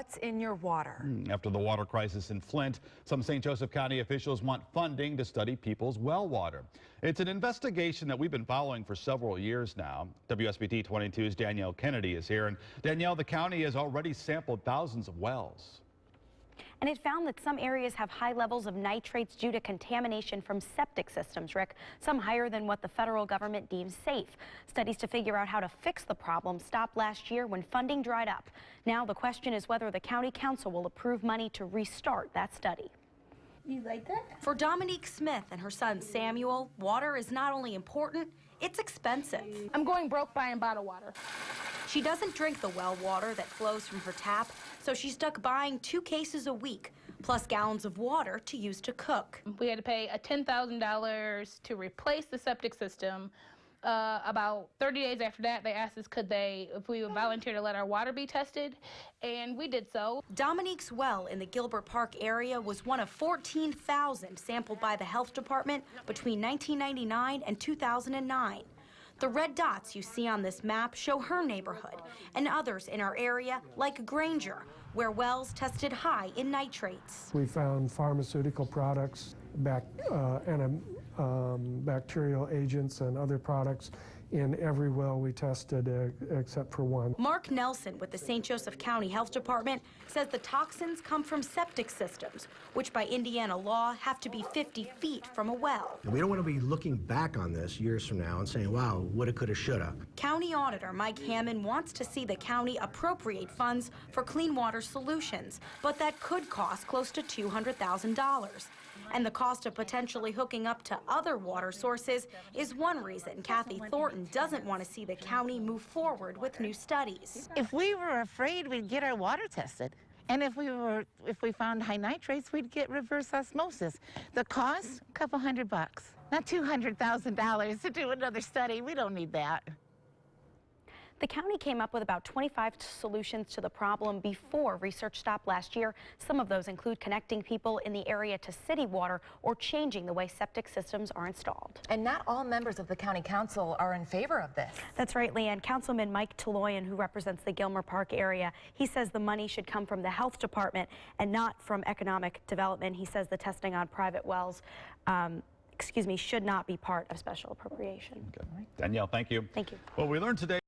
what's in your water. After the water crisis in Flint, some St. Joseph County officials want funding to study people's well water. It's an investigation that we've been following for several years now. WSBT-22's Danielle Kennedy is here. And Danielle, the county has already sampled thousands of wells. And it found that some areas have high levels of nitrates due to contamination from septic systems, Rick, some higher than what the federal government deems safe. Studies to figure out how to fix the problem stopped last year when funding dried up. Now the question is whether the county council will approve money to restart that study. You like that? For Dominique Smith and her son Samuel, water is not only important, it's expensive. I'm going broke buying bottled water. She doesn't drink the well water that flows from her tap, so she's stuck buying 2 cases a week, plus gallons of water to use to cook. We had to pay $10,000 to replace the septic system. About 30 days after that, they asked us if we would volunteer to let our water be tested, and we did so. Dominique's well in the Gilbert Park area was one of 14,000 sampled by the health department between 1999 and 2009. The red dots you see on this map show her neighborhood and others in our area like Granger, where wells tested high in nitrates. We found pharmaceutical products, bacterial agents and other products in every well we tested except for one. Mark Nelson with the St. Joseph County Health Department says the toxins come from septic systems, which by Indiana law have to be 50 feet from a well. And we don't want to be looking back on this years from now and saying, wow, woulda, coulda, shoulda. County Auditor Mike Hammond wants to see the county appropriate funds for clean water solutions, but that could cost close to $200,000. And the cost of potentially hooking up to other water sources is one reason Kathy Thornton doesn't want to see the county move forward with new studies. If we were afraid, we'd get our water tested. And if we found high nitrates, we'd get reverse osmosis. The cost, a couple $100, not $200,000 to do another study. We don't need that. The county came up with about 25 solutions to the problem before research stopped last year. Some of those include connecting people in the area to city water or changing the way septic systems are installed. And not all members of the county council are in favor of this. That's right, Leanne. Councilman Mike Toloyan, who represents the Gilmer Park area, he says the money should come from the health department and not from economic development. He says the testing on private wells should not be part of special appropriation. Okay. Danielle, thank you. Thank you. Well, we learned today